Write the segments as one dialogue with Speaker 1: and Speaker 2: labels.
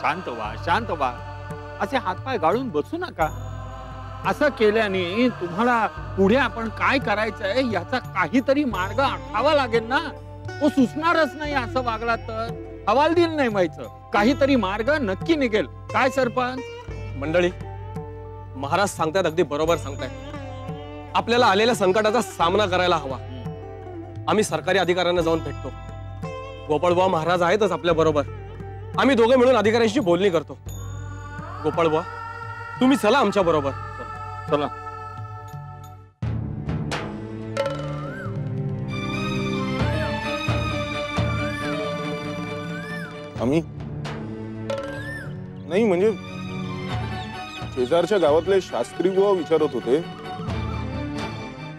Speaker 1: शांत व्हा, शांत व्हा, असे हातपाय गाळून बसू नका. असं केल्याने तुम्हाला पुढे आपण काय करायचंय याचा काहीतरी मार्ग आखावा लागेल ना. तो सुचणारच नाही असं वागला तर. हवालदिल नाही व्हायचं, काहीतरी मार्ग नक्की निघेल. काय सरपंच?
Speaker 2: मंडळी, महाराज सांगतायत, अगदी बरोबर सांगतायत. आपल्याला आलेल्या संकटाचा सामना करायला हवा. आम्ही सरकारी अधिकाऱ्यांना जाऊन भेटतो. गोपाळबुवा महाराज आहेतच आपल्या बरोबर. आम्ही दोघे मिळून अधिकाऱ्यांशी बोलणी करतो. गोपाळबुवा, तुम्ही चला आमच्या बरोबर.
Speaker 1: चला.
Speaker 3: आम्ही नाही, म्हणजे शेजारच्या गावातले शास्त्री बुवा विचारत होते,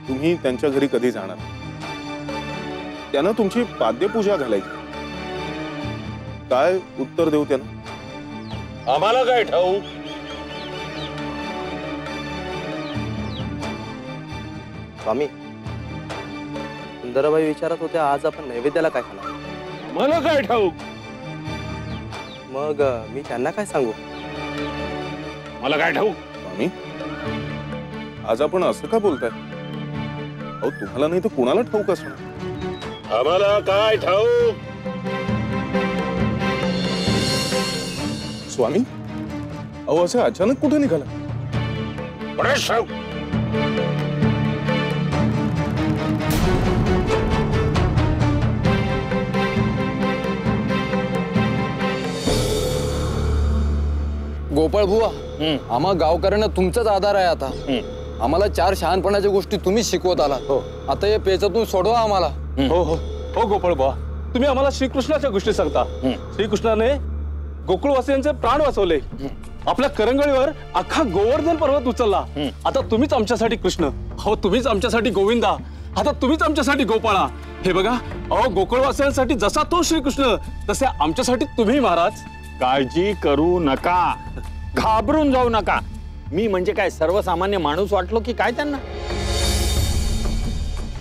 Speaker 3: तुम्ही त्यांच्या घरी कधी जाणार? त्यांना तुमची पाद्यपूजा घालायची. काय उत्तर देऊ त्यांना?
Speaker 4: आम्हाला काय ठाऊक?
Speaker 5: स्वामी, सुंदराबाई विचारत होत्या आज आपण नैवेद्याला काय खाणार?
Speaker 4: मला काय ठाऊक?
Speaker 5: मग मी त्यांना काय सांगू?
Speaker 4: मला काय ठाऊक?
Speaker 3: स्वामी, आज आपण असं का बोलताय? अहो, तुम्हाला नाही तर कुणाला ठाऊक असणार?
Speaker 4: आम्हाला काय ठाऊक?
Speaker 3: स्वामी, अहो असं अचानक कुठे निघाला?
Speaker 4: बरंच ठाऊक.
Speaker 6: गोपाळ बुवा, आम्हा गावकऱ्यांना तुमचाच आधार आहे. आता आम्हाला 4 शहाणपणाच्या गोष्टी तुम्ही शिकवत आलात. आता या पेचातून सोडवा आम्हाला.
Speaker 2: हो हो हो गोपाळबुवा, तुम्ही आम्हाला श्रीकृष्णाच्या गोष्टी सांगता. श्रीकृष्णाने गोकुळवासियांचे प्राण वाचवले. आपल्या करंगळीवर अख्खा गोवर्धन पर्वत उचलला. आता तुम्हीच आमच्यासाठी कृष्ण, हो तुम्हीच आमच्यासाठी गोविंदा, आता तुम्हीच आमच्यासाठी गोपाळा. हे बघा, अहो गोकुळवासियांसाठी जसा तो श्रीकृष्ण, तसे आमच्यासाठी तुम्ही महाराज.
Speaker 1: काळजी करू नका, घाबरून जाऊ नका. मी म्हणजे काय सर्वसामान्य माणूस वाटलो की काय त्यांना?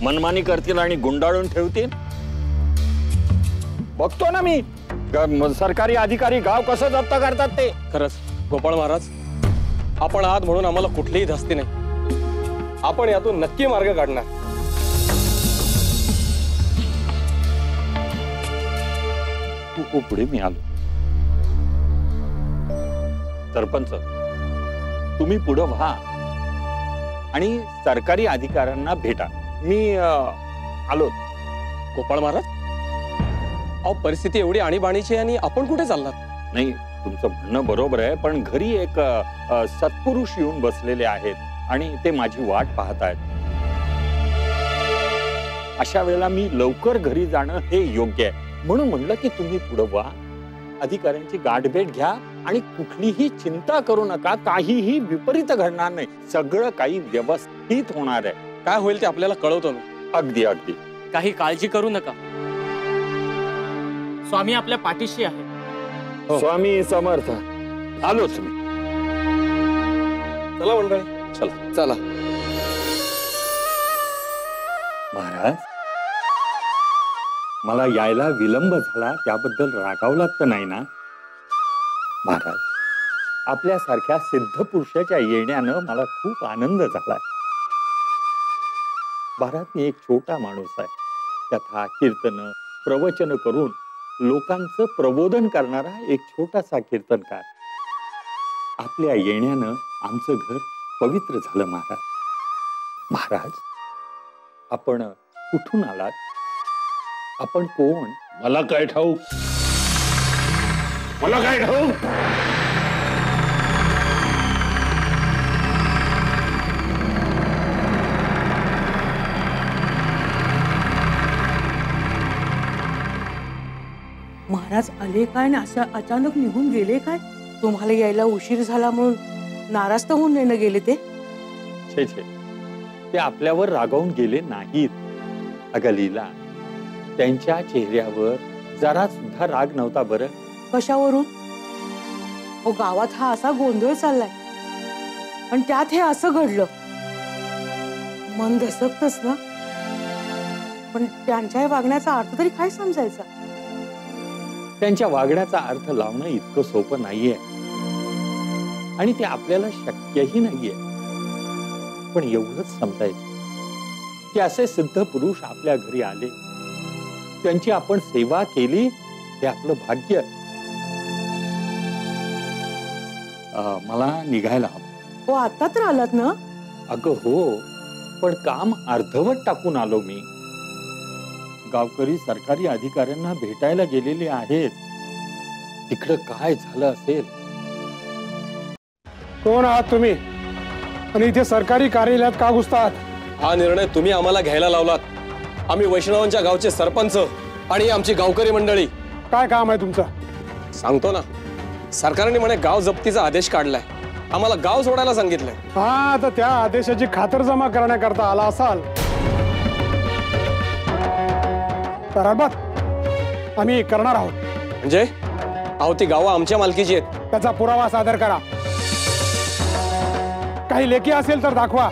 Speaker 1: मनमानी करतील आणि गुंडाळून ठेवतील. बघतो ना मी, सरकारी अधिकारी गाव कसं जप्त करतात ते.
Speaker 2: खरंच गोपाळ महाराज, आपण आहात म्हणून आम्हाला कुठलीही धास्ती नाही. आपण यातून नक्की मार्ग काढणार.
Speaker 1: तू पुढे मी आलो. सरपंच, तुम्ही पुढे व्हा आणि सरकारी अधिकाऱ्यांना भेटा. मी आलो.
Speaker 2: गोपाळ महाराज, अहो परिस्थिती एवढी आणीबाणीची आणि आपण कुठे चाललात?
Speaker 1: नाही, तुमचं म्हणणं बरोबर आहे, पण घरी एक सत्पुरुष येऊन बसलेले आहेत आणि ते माझी वाट पाहत आहेत. अशा वेळेला मी लवकर घरी जाणं हे योग्य आहे. म्हणून म्हणलं की तुम्ही पुढे व्हा, अधिकाऱ्यांची गाठभेट घ्या आणि कुठलीही चिंता करू नका. काहीही विपरीत घडणार नाही. सगळं काही व्यवस्थित होणार आहे.
Speaker 2: काय होईल ते आपल्याला कळवतो मी.
Speaker 1: अगदी अगदी.
Speaker 7: काही काळजी करू नका, स्वामी आपल्या पाठीशी आहे.
Speaker 1: स्वामी समर्थ. आलोच मी.
Speaker 2: चला मंडळी, चला
Speaker 6: चला.
Speaker 1: महाराज, मला यायला विलंब झाला त्याबद्दल रागावलात तर नाही ना? महाराज, आपल्यासारख्या सिद्ध पुरुषाच्या येण्यानं मला खूप आनंद झाला. महाराज, मी एक छोटा माणूस आहे. कथा, कीर्तन, प्रवचन करून लोकांचं प्रबोधन करणारा एक छोटासा कीर्तनकार. आपल्या येण्यानं आमचं घर पवित्र झालं. महाराज, महाराज, आपण कुठून आलात? आपण कोण?
Speaker 4: मला काय ठाऊक? मला काय ठाऊक?
Speaker 8: महाराज आले काय ना असं अचानक निघून गेले काय? तुम्हाला यायला उशीर झाला म्हणून नाराज तर होऊन नाही गेले ते?
Speaker 1: छे छे, ते आपल्यावर रागावून गेले नाहीत. अगं लीला, त्यांच्या चेहऱ्यावर जरा सुद्धा राग नव्हता बरं.
Speaker 8: कशावरून? हो, गावात हा असा गोंधळ चाललाय आणि त्यात हे असं घडलं. मन दसकतच ना. पण त्यांच्या वागण्याचा अर्थ तरी काय समजायचा?
Speaker 1: त्यांच्या वागण्याचा अर्थ लावणं इतकं सोपं नाहीये आणि ते आपल्याला शक्यही नाहीये. पण एवढंच समजायचं की असे सिद्ध पुरुष आपल्या घरी आले, त्यांची आपण सेवा केली, हे आपलं भाग्य. मला निघायला हवं.
Speaker 8: हो आता तर आलात ना?
Speaker 1: अगं हो, पण काम अर्धवट टाकून आलो मी. गावकरी सरकारी अधिकाऱ्यांना भेटायला गेलेले आहेत. तिकडं काय झालं असेल?
Speaker 9: कोण आहात तुम्ही आणि इथे सरकारी कार्यालयात का घुसतात?
Speaker 10: हा निर्णय तुम्ही आम्हाला घ्यायला लावलात. आम्ही वैष्णवांच्या गावचे सरपंच आणि आमची गावकरी मंडळी.
Speaker 9: काय काम आहे तुमचं?
Speaker 10: सांगतो ना. सरकारने म्हणे गाव जप्तीचा आदेश काढलाय. आम्हाला गाव सोडायला सांगितलंय.
Speaker 9: हा, तर त्या आदेशाची खातरजमा करण्याकरता आला असाल तर अल्बत आम्ही करणार आहोत.
Speaker 10: म्हणजे अहो, ती गावं आमच्या मालकीची आहेत.
Speaker 9: त्याचा पुरावा सादर करा. काही लेखी असेल तर दाखवा,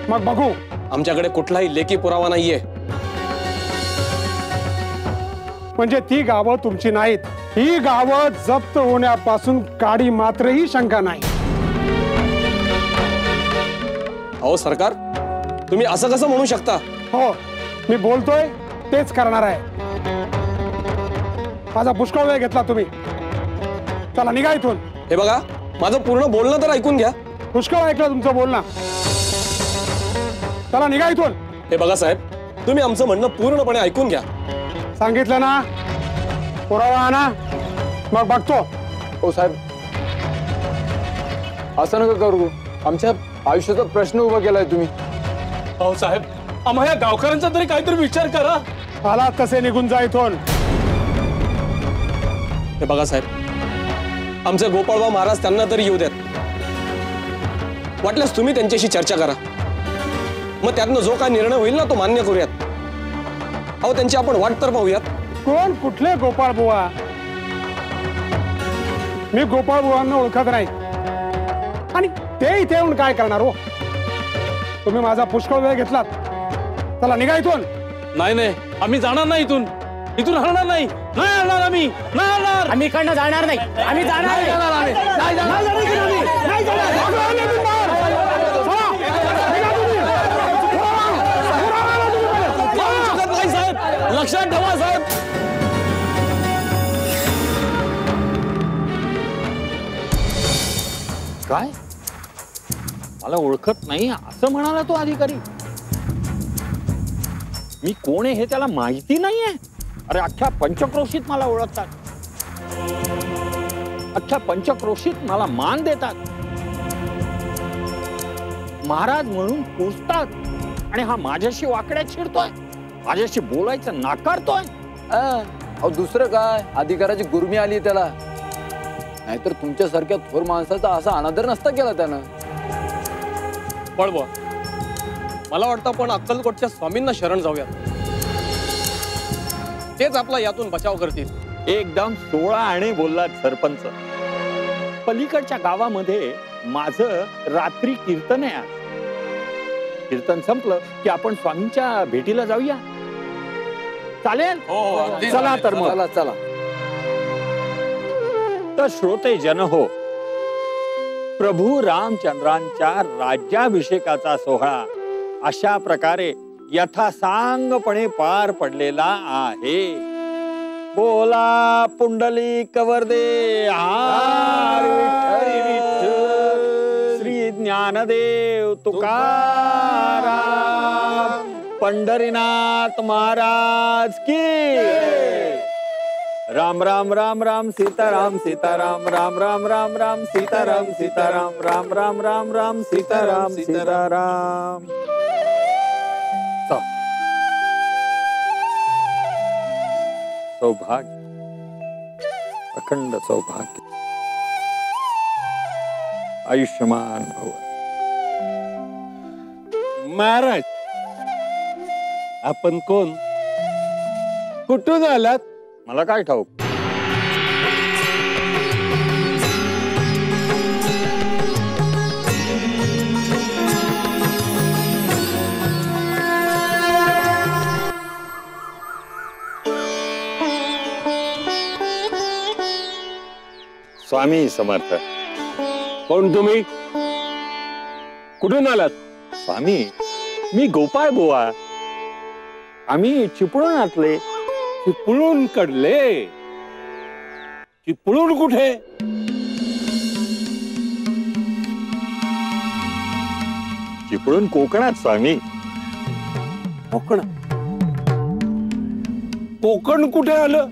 Speaker 9: मग बघू.
Speaker 10: आमच्याकडे कुठलाही लेखी पुरावा नाहीये.
Speaker 9: म्हणजे ती गावं तुमची नाहीत. ही गावं जप्त होण्यापासून काडी मात्रही शंका नाही.
Speaker 10: अहो सरकार, तुम्ही असं कसं म्हणू शकता?
Speaker 9: हो, मी बोलतोय तेच करणार आहे. माझा पुष्कळ वेळ घेतला तुम्ही. चला निघा इथून.
Speaker 10: हे बघा, माझं पूर्ण बोलणं तर ऐकून घ्या.
Speaker 9: पुष्कळ ऐकलं तुमचं बोलणं. चला निघा इथून.
Speaker 10: हे बघा साहेब, तुम्ही आमचं म्हणणं पूर्णपणे ऐकून घ्या.
Speaker 9: सांगितलं ना, पुरावा आणा, मग बघतो.
Speaker 6: हो साहेब, असं नका करू. आमच्या आयुष्याचा प्रश्न उभा केलाय तुम्ही.
Speaker 2: अहो साहेब, आम्हा या गावकऱ्यांचा तरी काहीतरी विचार करा.
Speaker 9: आला तसे निघून जा इथून.
Speaker 10: हे बघा साहेब, आमचे गोपाळबा महाराज त्यांना तरी येऊ द्यात. वाटल्यास तुम्ही त्यांच्याशी चर्चा करा. मग त्यातनं जो काय निर्णय होईल ना, तो मान्य करूयात. अहो, त्यांची आपण वाट तर पाहूयात.
Speaker 9: कोण? कुठले गोपाळ बुवा? मी गोपाळ बुवांना ओळखत नाही. आणि ते इथे येऊन काय करणार हो? तुम्ही माझा पुष्कळ वेळ घेतलात. चला निघा इथून.
Speaker 2: नाही नाही, आम्ही जाणार नाही इथून. इथून हलणार नाही. नाही हलणार आम्ही. नाही हलणार.
Speaker 7: आम्ही इकडनं जाणार नाही. आम्ही जाणार नाही.
Speaker 2: नाही साहेब, लक्षात ठेवा साहेब.
Speaker 1: काय? मला ओळखत नाही असं म्हणाला तो अधिकारी? मी कोण आहे हे त्याला माहिती नाहीये? अरे अख्ख्या पंचक्रोशीत मला ओळखतात. अख्ख्या पंचक्रोशीत मला मान देतात. महाराज म्हणून पूजतात आणि हा माझ्याशी वाकड्यात शिरतोय, माझ्याशी बोलायचं नाकारतोय.
Speaker 6: अहो दुसरं काय, अधिकाराची गुरमी आली त्याला. नाहीतर तुमच्यासारख्या थोर माणसाचा असा अनादर नसता केला त्यानं.
Speaker 10: पळवा, मला वाटतं आपण अक्कलकोटच्या स्वामींना शरण जाऊया. तेच आपला यातून बचाव करतील.
Speaker 1: एकदम 16 आणे बोललात सरपंच. पलीकडच्या गावामध्ये माझं रात्री कीर्तन आहे. आज कीर्तन संपलं की आपण स्वामींच्या भेटीला जाऊया. चालेल? चला तर मग.
Speaker 6: चला चला.
Speaker 1: तर श्रोते जन हो, प्रभू रामचंद्रांच्या राज्याभिषेकाचा सोहळा अशा प्रकारे यथासांगपणे पार पडलेला आहे. बोला पुंडलिक वरदे हरी विठ्ठल, श्री ज्ञानदेव तुकाराम, पंढरीनाथ महाराज की. राम राम राम राम सीताराम सीताराम, राम राम राम राम सीताराम सीताराम, राम राम राम राम सीताराम सीताराम. सौभाग्य, अखंड सौभाग्य, आयुष्यमान भव.
Speaker 4: महाराज, आपण कोण? कुठून आलात?
Speaker 1: मला काय ठाऊक? स्वामी समर्थ.
Speaker 4: कोण तुम्ही? कुठून आलात?
Speaker 1: स्वामी, मी गोपाळ बुवा. आम्ही चिपळूणातले.
Speaker 4: चिपळूण कडले? चिपळूण कुठे?
Speaker 1: चिपळूण कोकणात स्वामी.
Speaker 4: कोकण? कोकण कुठे आलं?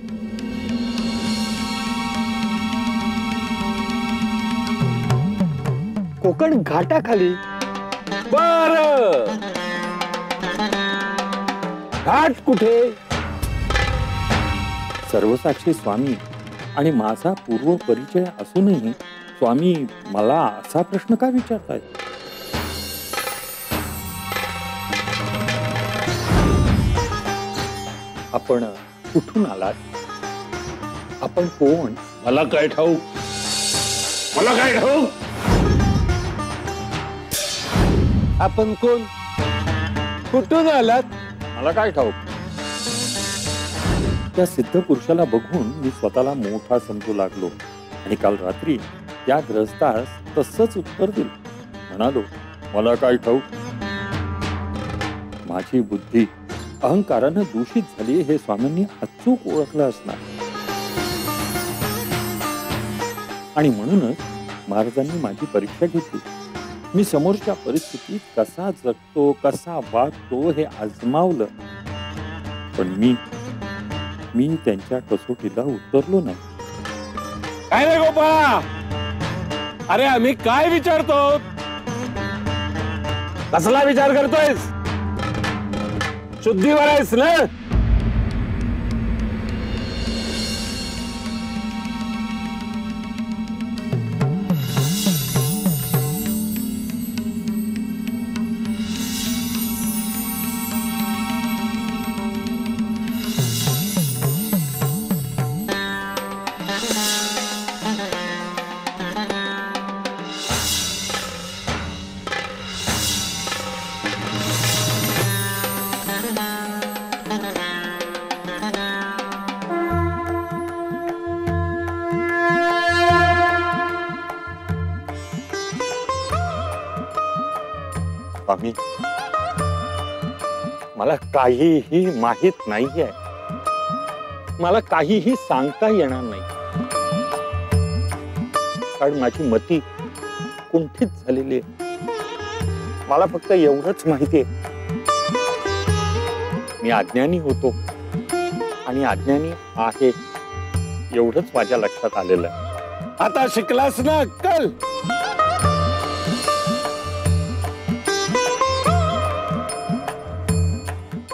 Speaker 1: कोकण घाटाखाली.
Speaker 4: बर, घाट कुठे?
Speaker 1: सर्वसाक्षी स्वामी आणि माझा पूर्व परिचय असूनही स्वामी मला असा प्रश्न का विचारताय? आपण कुठून आलात? आपण कोण?
Speaker 4: मला काय ठाऊक? मला काय ठाऊक? आपण कोण? कुठून आलात?
Speaker 1: मला काय ठाऊक? त्या सिद्ध पुरुषाला बघून मी स्वतःला मोठा समजू लागलो आणि काल रात्री त्या ग्रस्तास तसंच उत्तर दिलं. म्हणालो, मला काय ठाऊक? माझी बुद्धी अहंकारानं दूषित झाली हे स्वामींनी अचूक ओळखलं असणार आणि म्हणूनच महाराजांनी माझी परीक्षा घेतली. मी समोरच्या परिस्थितीत कसा जगतो, कसा वागतो हे आजमावलं, पण मी त्यांच्या कसोटीला उतरलो नाही.
Speaker 4: काय रे गोपाळा? अरे आम्ही काय विचारतो? कसला विचार करतोयस? शुद्धीवर आहेस ना?
Speaker 1: स्वामी, मला काहीही माहित नाहीये. मला काहीही सांगता येणार नाही, कारण माझी मती कुंठित झालेली आहे. मला फक्त एवढंच माहितीये, मी अज्ञानी होतो आणि अज्ञानी आहे एवढंच माझ्या लक्षात आलेलं आहे.
Speaker 4: आता शिकलास ना अक्कल?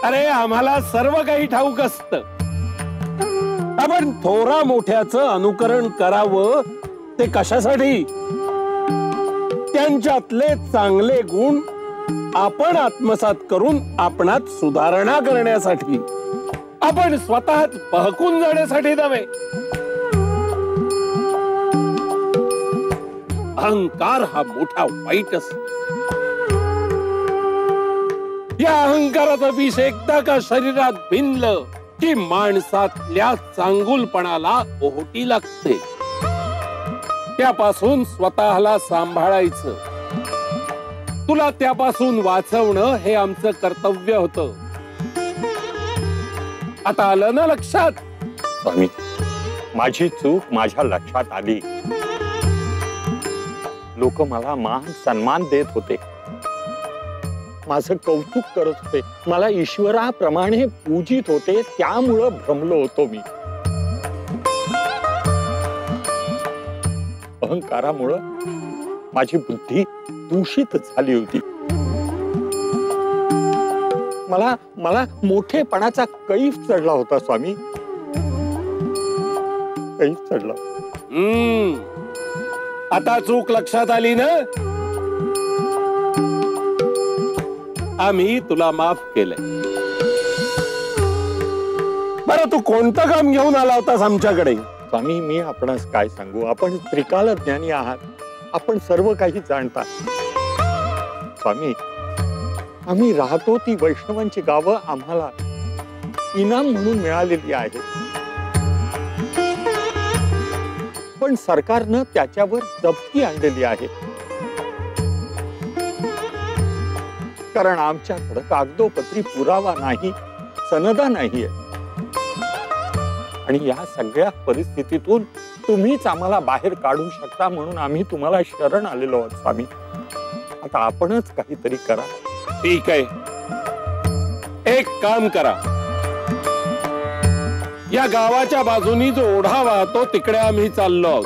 Speaker 4: अरे आम्हाला सर्व काही ठाऊक असतं. आपण थोरा मोठ्याचं अनुकरण करावं ते कशासाठी? त्यांच्यातले चांगले गुण आपण आत्मसात करून आपणात सुधारणा करण्यासाठी, आपण स्वतःच बहकून जाण्यासाठी नव्हे. अहंकार हा मोठा वाईट असतो. या अहंकाराचं विष एकदा का शरीरात भिनलं की माणसातल्या चांगुलपणाला ओहोटी लागते. त्यापासून स्वतःला सांभाळायचं. तुला त्यापासून वाचवणं हे आमचं कर्तव्य होतं. आता आलं ना लक्षात?
Speaker 1: स्वामी, माझी चूक माझ्या लक्षात आली. लोक मला मान सन्मान देत होते, माझं कौतुक करत होते, मला ईश्वराप्रमाणे पूजित होते, त्यामुळं भ्रमलो होतो मी. अहंकारामुळं माझी बुद्धी दूषित झाली होती. मला मोठेपणाचा कैफ चढला होता स्वामी, कैफ चढला.
Speaker 4: आता चूक लक्षात आली ना? आम्ही तुला माफ केलंय. बरं, तू कोणतं काम घेऊन आला होतास आमच्याकडे?
Speaker 1: स्वामी, मी आपणास काय सांगू, आपण त्रिकाल ज्ञानी आहात, आपण सर्व काही जाणता. स्वामी, आम्ही राहतो ती वैष्णवांची गावं आम्हाला इनाम म्हणून मिळालेली आहेत. पण सरकारनं त्याच्यावर जप्ती आणलेली आहे, कारण आमच्याकडे कागदोपत्री पुरावा नाही, सनदा नाहीये. आणि या सगळ्या परिस्थितीतून तुम्हीच आम्हाला बाहेर काढू शकता म्हणून आम्ही तुम्हाला शरण आलेलो आहोत स्वामी. आता आपणच काहीतरी करा.
Speaker 4: ठीक आहे, एक काम करा. या गावाच्या बाजूनी जो ओढा वाहतो तिकडे आम्ही चाललो आहोत.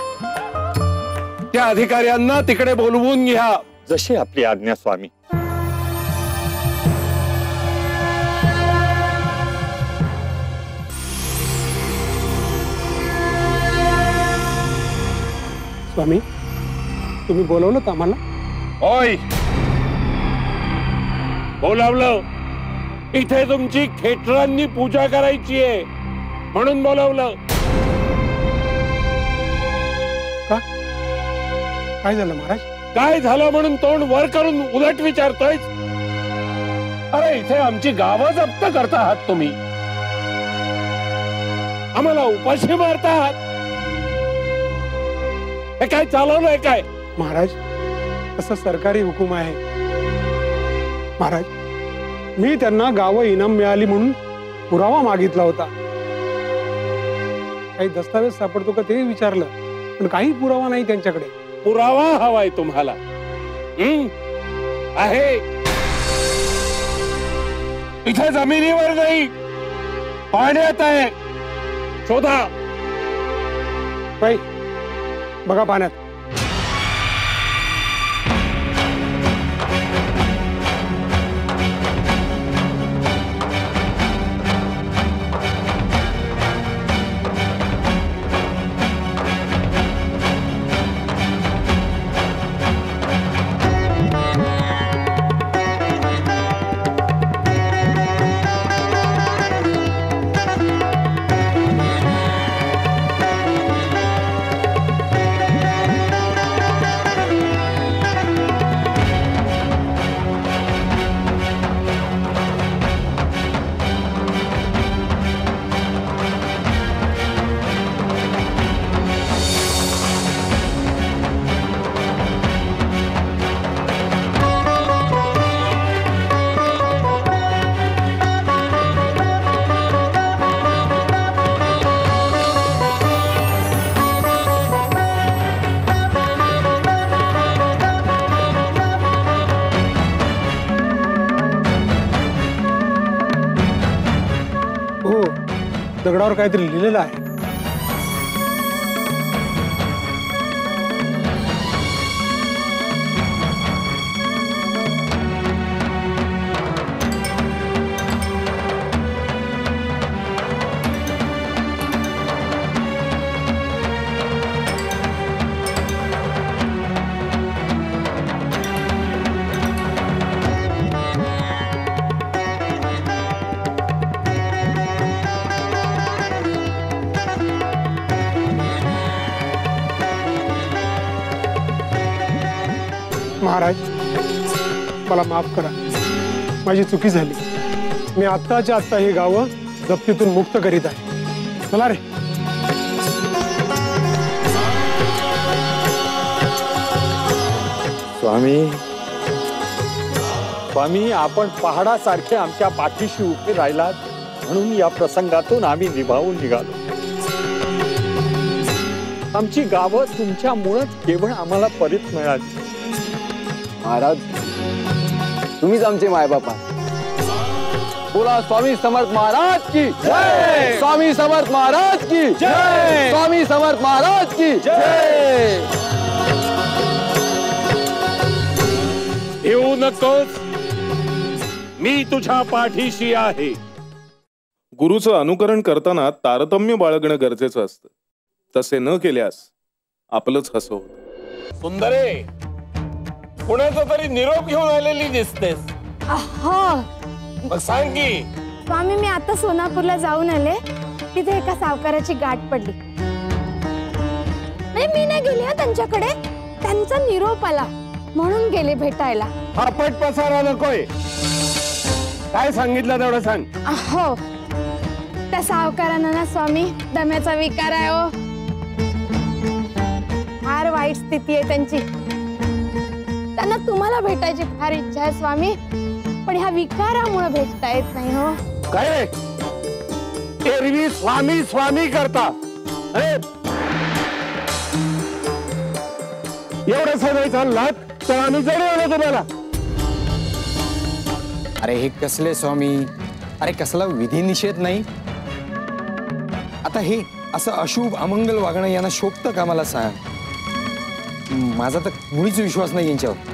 Speaker 4: त्या अधिकाऱ्यांना तिकडे बोलवून घ्या.
Speaker 1: जशी आपली आज्ञा स्वामी.
Speaker 9: स्वामी, तुम्ही बोलवलं का आम्हाला?
Speaker 4: होय, बोलावलं. इथे तुमची खेटरांनी पूजा करायची आहे म्हणून बोलावलं.
Speaker 9: का? काय झालं महाराज?
Speaker 4: काय झालं म्हणून तोंड वर करून उलट विचारतोय? अरे इथे आमची गावं जप्त करता आहात तुम्ही, आम्हाला उपाशी मारता आहात. हे काय चालवलंय काय?
Speaker 9: महाराज, असं सरकारी हुकूम आहे. महाराज, मी त्यांना गावं इनाम मिळाली म्हणून पुरावा मागितला होता. काही दस्तावेज सापडतो का ते विचारलं, पण काही पुरावा नाही त्यांच्याकडे.
Speaker 4: पुरावा हवाय तुम्हाला? आहे इथे, जमिनीवर नाही, पाण्यात आहे. शोधा.
Speaker 9: बाई, बघा पाण्यात. दगडावर काहीतरी लिहिलेलं आहे. महाराज, मला माफ करा, माझी चुकी झाली. मी आत्ताच्या आत्ता ही गावं जप्तीतून मुक्त करीत आहे. चला रे.
Speaker 1: स्वामी, स्वामी, आपण पहाडासारखे आमच्या पाठीशी उभे राहिलात म्हणून या प्रसंगातून आम्ही निभावून निघालो. आमची गावं तुमच्यामुळेच केवळ आम्हाला परत मिळाली.
Speaker 6: महाराज, तुम्हीच आमचे मायबापा. बोला स्वामी समर्थ महाराज की जय. स्वामी समर्थ महाराज की जय. स्वामी समर्थ महाराज की जय.
Speaker 4: येऊ नकोस, मी तुझ्या पाठीशी आहे.
Speaker 3: गुरुचं अनुकरण करताना तारतम्य बाळगणं गरजेचं असतं. तसे न केल्यास आपलंच हसं होतं.
Speaker 4: सुंदरे, कुणाचा तरी निरोप घेऊन आलेली दिसतेस. मग सांग की.
Speaker 11: स्वामी, मी आता सोनापूरला जाऊन आले. तिथे एका सावकाराची गाठ पडली. नाही, मी नाही गेली त्यांच्याकडे. त्यांचा निरोप आला म्हणून गेले भेटायला.
Speaker 4: फापट पसारा नकोय. काय सांगितलं तेवढं सांग.
Speaker 11: हो, त्या सावकारांना ना स्वामी दम्याचा विकार आहे. वाईट स्थिती आहे त्यांची. त्यांना तुम्हाला भेटायची फार इच्छा आहे स्वामी, पण ह्या विकारामुळे भेटता येत नाही हो.
Speaker 4: काय रे? एरवी स्वामी स्वामी करता, अरे एवढं सगळं चाललात तर आम्ही जडवलं तुम्हाला.
Speaker 6: अरे हे कसले स्वामी, अरे कसला विधी निषेध नाही. आता हे असं अशुभ अमंगल वागणं यांना शोभतं का मला सांग. माझा तर मुळीच विश्वास नाही यांच्यावर.